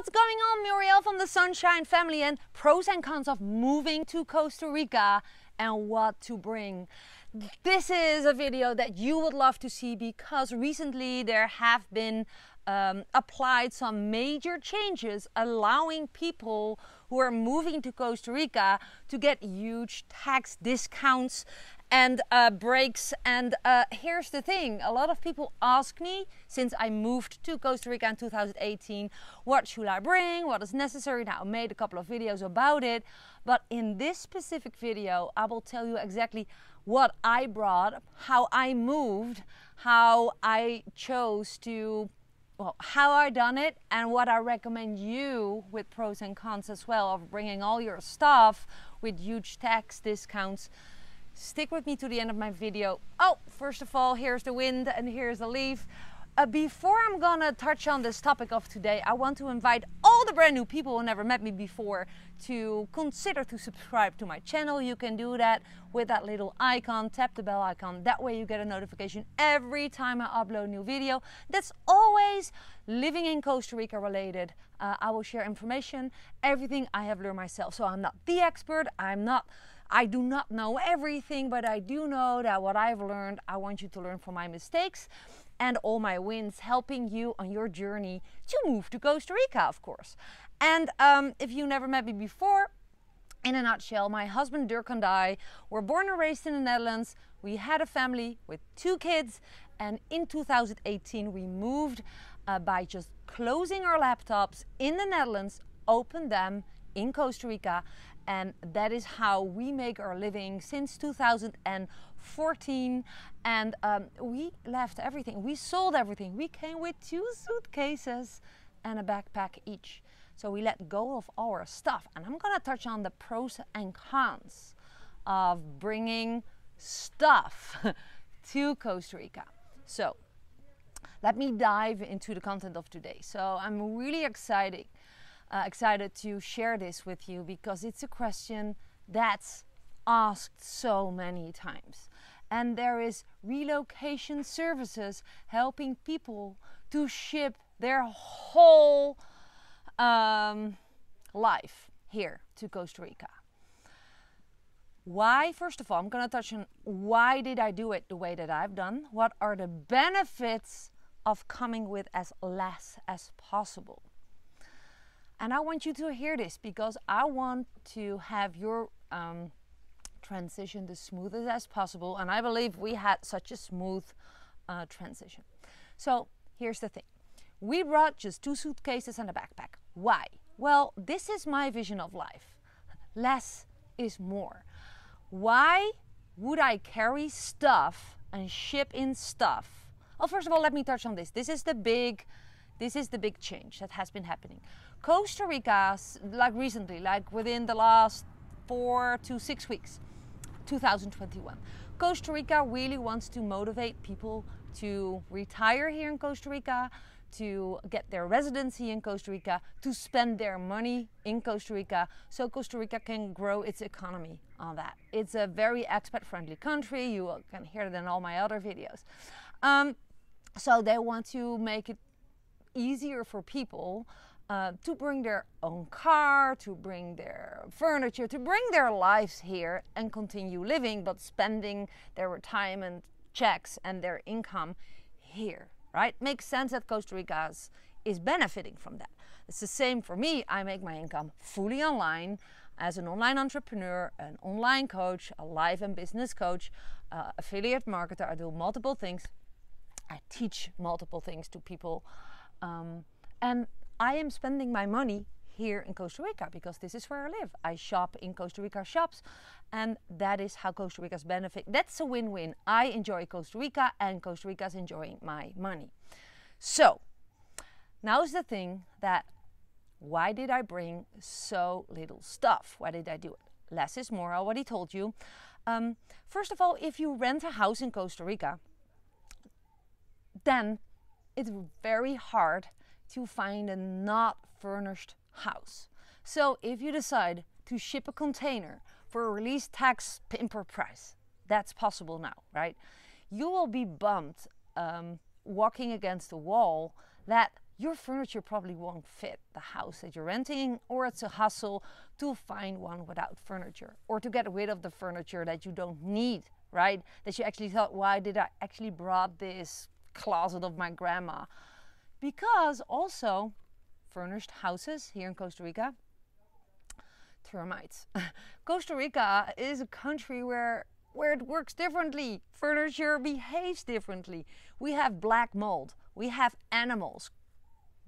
What's going on, Muriel from the Sunshine Family, and pros and cons of moving to Costa Rica and what to bring. This is a video that you would love to see because recently there have been applied some major changes allowing people who are moving to Costa Rica to get huge tax discounts and breaks. And here's the thing, a lot of people ask me, since I moved to Costa Rica in 2018, what should I bring, what is necessary. Now, I made a couple of videos about it, but in this specific video I will tell you exactly what I brought, how I moved, how I chose to, well, how I done it, and what I recommend you, with pros and cons as well, of bringing all your stuff with huge tax discounts. Stick with me to the end of my video. Oh, first of all, here's the wind and here's the leaf. Before I'm gonna touch on this topic of today, I want to invite all the brand new people who never met me before to consider to subscribe to my channel. You can do that with that little icon, tap the bell icon. That way you get a notification every time I upload a new video. That's always living in Costa Rica related. I will share information, everything I have learned myself. So I'm not the expert, I do not know everything, but I do know that what I've learned, I want you to learn from my mistakes and all my wins, helping you on your journey to move to Costa Rica, of course. And if you never met me before, in a nutshell, my husband Dirk and I were born and raised in the Netherlands. We had a family with 2 kids, and in 2018 we moved by just closing our laptops in the Netherlands, opened them in Costa Rica, and that is how we make our living since 2014. And we left everything, we sold everything. We came with 2 suitcases and a backpack each. So we let go of our stuff, and I'm gonna touch on the pros and cons of bringing stuff to Costa Rica. So let me dive into the content of today. So I'm really excited to share this with you because it's a question that's asked so many times. And there is relocation services helping people to ship their whole life here to Costa Rica. Why? First of all, I'm going to touch on why did I do it the way that I've done? What are the benefits of coming with as less as possible? And I want you to hear this because I want to have your transition the smoothest as possible. And I believe we had such a smooth transition. So here's the thing. We brought just 2 suitcases and a backpack. Why? Well, this is my vision of life. Less is more. Why would I carry stuff and ship in stuff? Well, first of all, let me touch on this. This is the big change that has been happening. Costa Rica, like recently, like within the last 4 to 6 weeks, 2021, Costa Rica really wants to motivate people to retire here in Costa Rica, to get their residency in Costa Rica, to spend their money in Costa Rica, so Costa Rica can grow its economy on that. It's a very expat-friendly country. You can hear it in all my other videos. So they want to make it easier for people to bring their own car, to bring their furniture, to bring their lives here and continue living, but spending their retirement checks and their income here, right? Makes sense that Costa Rica is benefiting from that. It's the same for me. I make my income fully online as an online entrepreneur, an online coach, a life and business coach, affiliate marketer. I do multiple things. I teach multiple things to people. And I am spending my money here in Costa Rica because this is where I live. I shop in Costa Rica shops, and that is how Costa Rica's benefit. That's a win-win. I enjoy Costa Rica and Costa Rica's enjoying my money. So now's the thing, that why did I bring so little stuff? Why did I do it? Less is more, I already told you. First of all, if you rent a house in Costa Rica, then it's very hard to find a not furnished house. So if you decide to ship a container for a release tax pimper price, that's possible now, right? You will be bumped walking against a wall that your furniture probably won't fit the house that you're renting, or it's a hassle to find one without furniture, or to get rid of the furniture that you don't need, right? That you actually thought, why did I actually brought this closet of my grandma? Because also furnished houses here in Costa Rica, termites. Costa Rica is a country where it works differently. Furniture behaves differently. We have black mold. We have animals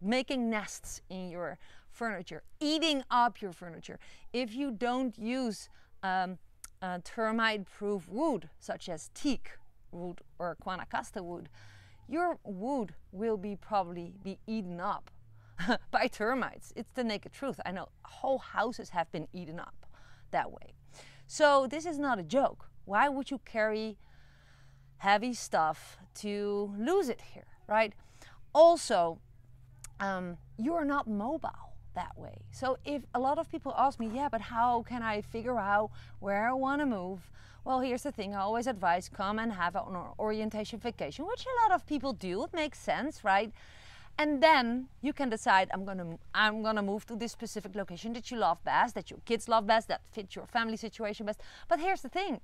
making nests in your furniture, eating up your furniture. If you don't use termite-proof wood, such as teak wood or Guanacaste wood, your wood will probably be eaten up by termites. It's the naked truth. I know whole houses have been eaten up that way. So this is not a joke. Why would you carry heavy stuff to lose it here, right? Also, you're not mobile that way. So if a lot of people ask me, yeah, but how can I figure out where I want to move? Well, here's the thing. I always advise come and have an orientation vacation, which a lot of people do. It makes sense, right? And then you can decide, I'm gonna move to this specific location that you love best, that your kids love best, that fits your family situation best. But here's the thing.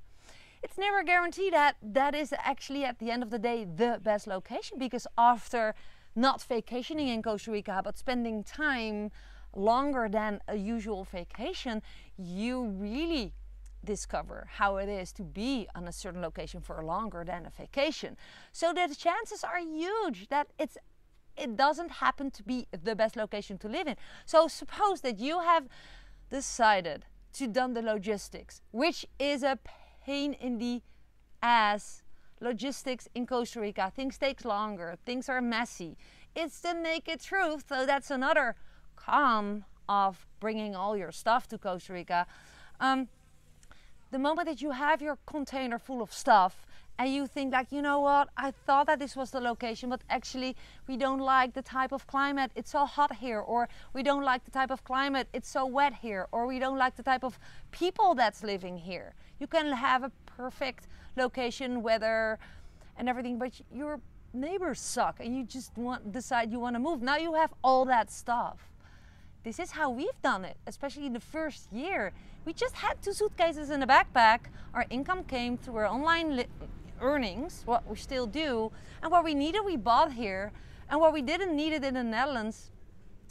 It's never guaranteed that that is actually at the end of the day the best location, because after not vacationing in Costa Rica but spending time longer than a usual vacation, you really discover how it is to be on a certain location for longer than a vacation. So the chances are huge that it doesn't happen to be the best location to live in. So suppose that you have decided to done the logistics, which is a pain in the ass. Logistics in Costa Rica, things take longer, things are messy. It's the naked truth. So that's another con of bringing all your stuff to Costa Rica. The moment that you have your container full of stuff and you think like, you know what, I thought that this was the location, but actually we don't like the type of climate, it's so hot here, or we don't like the type of climate, it's so wet here, or we don't like the type of people that's living here. You can have a perfect location, weather and everything, but your neighbors suck and you just decide you want to move. Now you have all that stuff. This is how we've done it, especially in the first year. We just had 2 suitcases in a backpack. Our income came through our online earnings, what we still do, and what we needed we bought here, and what we didn't need it in the Netherlands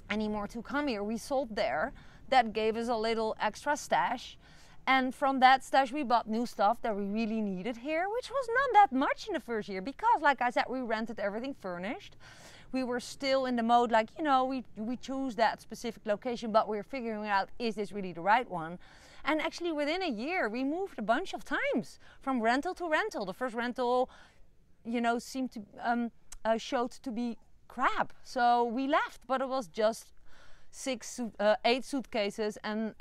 anymore to come here, we sold there. That gave us a little extra stash, and from that stash we bought new stuff that we really needed here, which was not that much in the first year because, like I said, we rented everything furnished. We were still in the mode like, you know, we choose that specific location, but we're figuring out, is this really the right one? And actually within a year, we moved a bunch of times from rental to rental. The first rental, you know, seemed to, showed to be crap. So we left, but it was just 8 suitcases and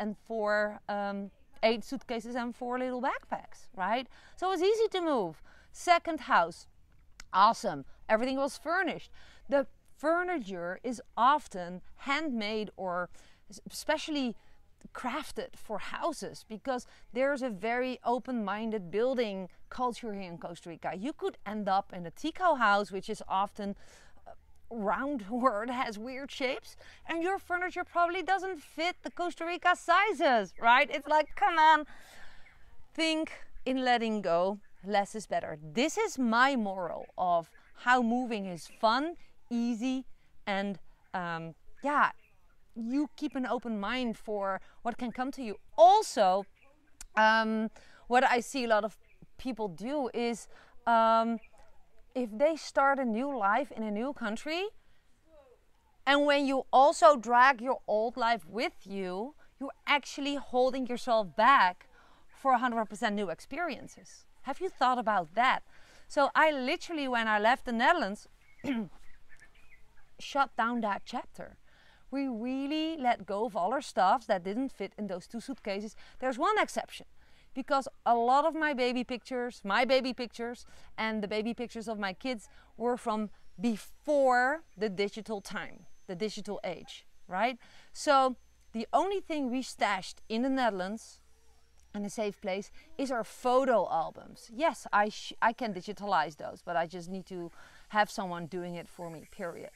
8 suitcases and 4 little backpacks, right? So it was easy to move. Second house, awesome. Everything was furnished. The furniture is often handmade or especially crafted for houses because there's a very open-minded building culture here in Costa Rica. You could end up in a Tico house, which is often round or it has weird shapes, and your furniture probably doesn't fit the Costa Rica sizes, right? It's like, come on, think in letting go. Less is better. This is my moral of how moving is fun, easy, and yeah, you keep an open mind for what can come to you. Also, what I see a lot of people do is if they start a new life in a new country, and when you also drag your old life with you, you're actually holding yourself back for 100% new experiences. Have you thought about that? So I literally, when I left the Netherlands, shut down that chapter. We really let go of all our stuff that didn't fit in those 2 suitcases. There's one exception, because a lot of my baby pictures and the baby pictures of my kids were from before the digital time, the digital age, right? So the only thing we stashed in the Netherlands and a safe place is our photo albums. Yes, I can digitalize those, but I just need to have someone doing it for me, period.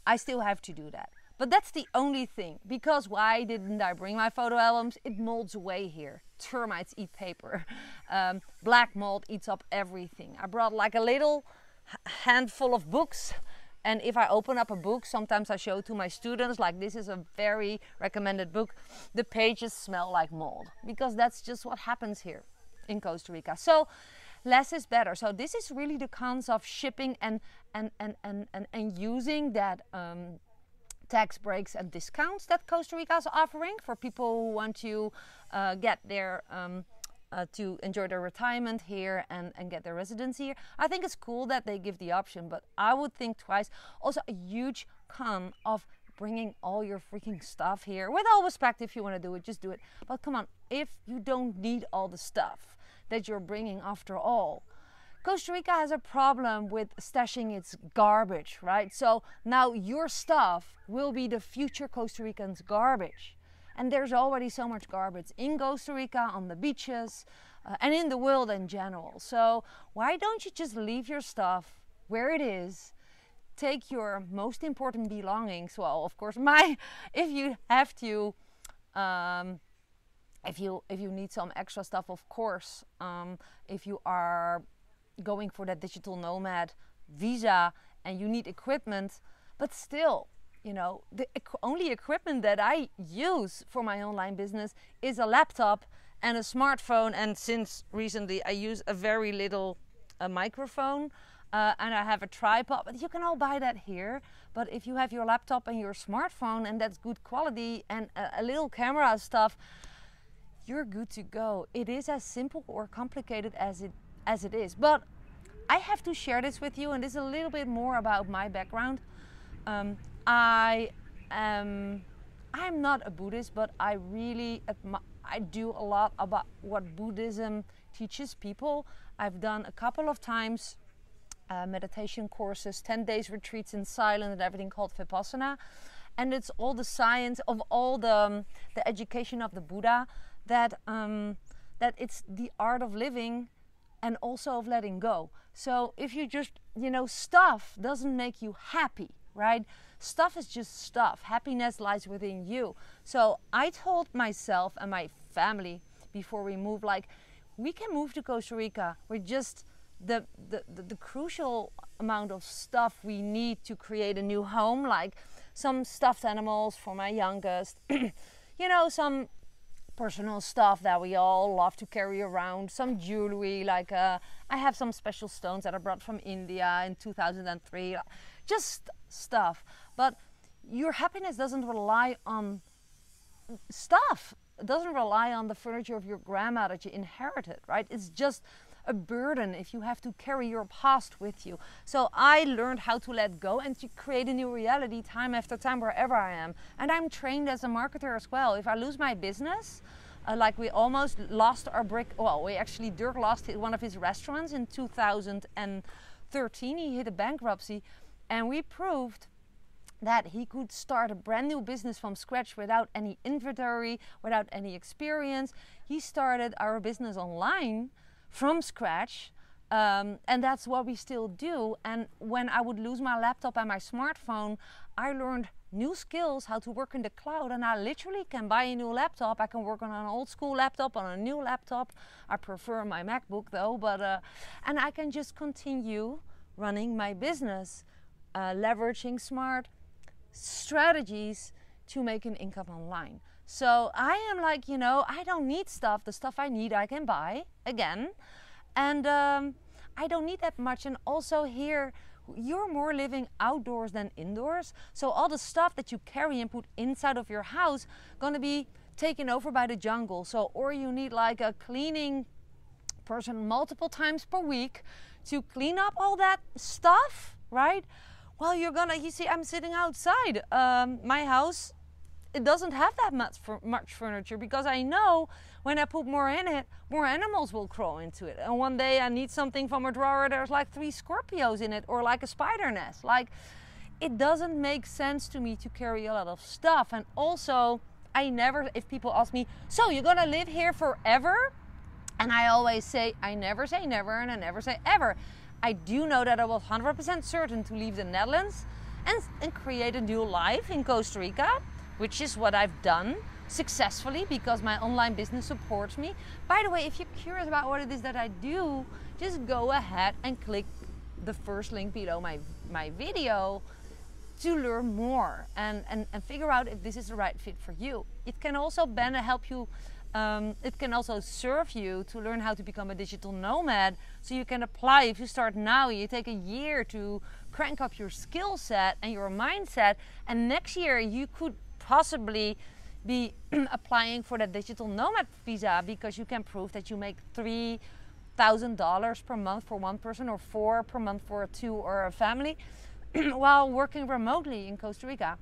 I still have to do that. But that's the only thing, because why didn't I bring my photo albums? It molds away here. Termites eat paper. Black mold eats up everything. I brought like a little handful of books, and if I open up a book, sometimes I show to my students, like this is a very recommended book, the pages smell like mold, because that's just what happens here in Costa Rica. So less is better. So this is really the cons of shipping and using that tax breaks and discounts that Costa Rica is offering for people who want to get their to enjoy their retirement here and get their residency here. I think it's cool that they give the option, but I would think twice. Also, a huge con of bringing all your freaking stuff here. With all respect, if you want to do it, just do it. But come on, if you don't need all the stuff that you're bringing after all. Costa Rica has a problem with stashing its garbage, right? So now your stuff will be the future Costa Ricans' garbage. And there's already so much garbage in Costa Rica, on the beaches, and in the world in general. So why don't you just leave your stuff where it is, take your most important belongings, well, of course, if you have to, if you need some extra stuff, of course, if you are going for that digital nomad visa and you need equipment, but still, you know, the only equipment that I use for my online business is a laptop and a smartphone, and since recently I use a very little microphone, and I have a tripod, but you can all buy that here. But if you have your laptop and your smartphone and that's good quality and a little camera stuff, you're good to go. It is as simple or complicated as it is. But I have to share this with you, and this is a little bit more about my background. I'm not a Buddhist, but I do a lot about what Buddhism teaches people. I've done a couple of times meditation courses, 10 days retreats in silence and everything called Vipassana. And it's all the science of all the education of the Buddha, that it's the art of living and also of letting go. So if you just, you know, stuff doesn't make you happy, right? Stuff is just stuff. Happiness lies within you. So I told myself and my family before we moved, like, we can move to Costa Rica. We're just the crucial amount of stuff we need to create a new home, like some stuffed animals for my youngest, you know, some personal stuff that we all love to carry around, some jewelry, like I have some special stones that I brought from India in 2003, just stuff. But your happiness doesn't rely on stuff. It doesn't rely on the furniture of your grandma that you inherited, right? It's just a burden if you have to carry your past with you. So I learned how to let go and to create a new reality time after time wherever I am. And I'm trained as a marketer as well. If I lose my business, like we almost lost our Dirk lost one of his restaurants in 2013. He hit a bankruptcy, and we proved that he could start a brand new business from scratch without any inventory, without any experience. He started our business online from scratch, and that's what we still do. And when I would lose my laptop and my smartphone, I learned new skills, how to work in the cloud, and I literally can buy a new laptop. I can work on an old school laptop, on a new laptop. I prefer my MacBook though, but and I can just continue running my business, leveraging smart strategies to make an income online. So I am like, you know, I don't need stuff. The stuff I need I can buy again, and I don't need that much. And also here, you're more living outdoors than indoors. So all the stuff that you carry and put inside of your house gonna be taken over by the jungle. So, or you need like a cleaning person multiple times per week to clean up all that stuff, right? Well, you see, I'm sitting outside my house. It doesn't have that much furniture, because I know when I put more in it, more animals will crawl into it. And one day I need something from a drawer, there's like 3 Scorpios in it, or like a spider nest. Like, it doesn't make sense to me to carry a lot of stuff. And also, if people ask me, so you're gonna live here forever? And I always say, I never say never, and I never say ever. I do know that I was 100% certain to leave the Netherlands, and create a new life in Costa Rica, which is what I've done successfully because my online business supports me. By the way, if you're curious about what it is that I do, just go ahead and click the first link below my video to learn more and figure out if this is the right fit for you. It can also help you, it can also serve you to learn how to become a digital nomad, so you can apply. If you start now, you take a year to crank up your skill set and your mindset, and next year you could possibly be applying for that digital nomad visa because you can prove that you make $3,000 per month for one person or $4,000 per month for two or a family while working remotely in Costa Rica.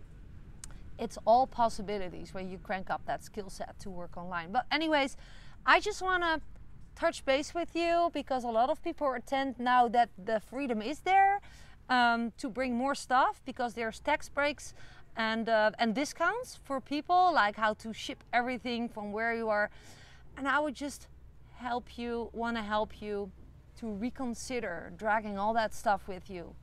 It's all possibilities when you crank up that skill set to work online. But anyways, I just want to touch base with you because a lot of people tend now that the freedom is there to bring more stuff because there's tax breaks and discounts for people, like how to ship everything from where you are. And I would just want to help you to reconsider dragging all that stuff with you,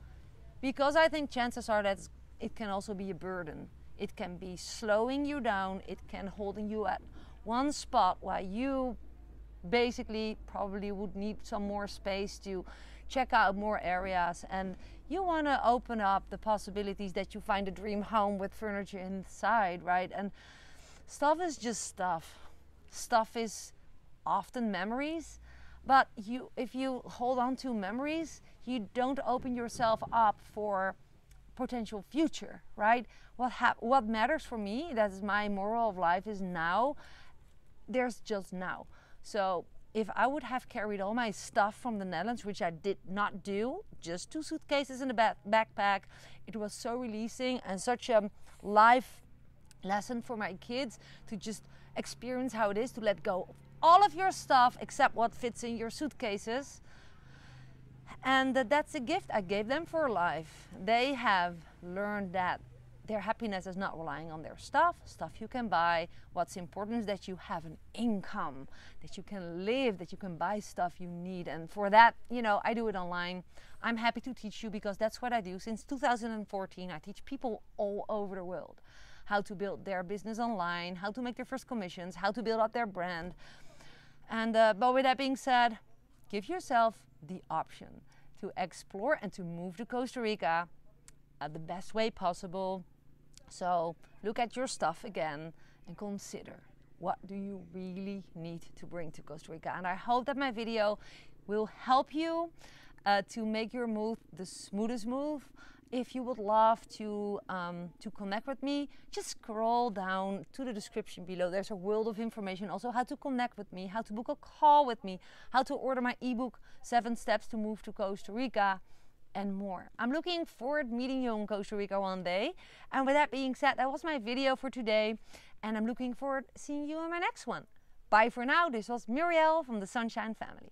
because I think chances are that it can also be a burden. It can be slowing you down. It can holding you at one spot while you basically probably would need some more space to check out more areas, and you want to open up the possibilities that you find a dream home with furniture inside, right? And stuff is just stuff. Stuff is often memories, but if you hold on to memories, you don't open yourself up for potential future, right? What matters for me, that is my moral of life, is now. There's just now. So if I would have carried all my stuff from the Netherlands, which I did not do, just 2 suitcases in a backpack, it was so releasing and such a life lesson for my kids to just experience how it is to let go of all of your stuff except what fits in your suitcases. And that's a gift I gave them for life. They have learned that their happiness is not relying on their stuff you can buy. What's important is that you have an income, that you can live, that you can buy stuff you need. And for that, I do it online. I'm happy to teach you because that's what I do. Since 2014, I teach people all over the world how to build their business online, how to make their first commissions, how to build up their brand. And but with that being said, give yourself the option to explore and to move to Costa Rica the best way possible. So look at your stuff again and consider, what do you really need to bring to Costa Rica? And I hope that my video will help you to make your move the smoothest move. If you would love to connect with me, just scroll down to the description below. There's a world of information. Also how to connect with me, how to book a call with me, how to order my ebook, 7 Steps to Move to Costa Rica, and more. I'm looking forward to meeting you in Costa Rica one day. And with that being said, that was my video for today. And I'm looking forward to seeing you in my next one. Bye for now. This was Muriel from the Sunshine Family.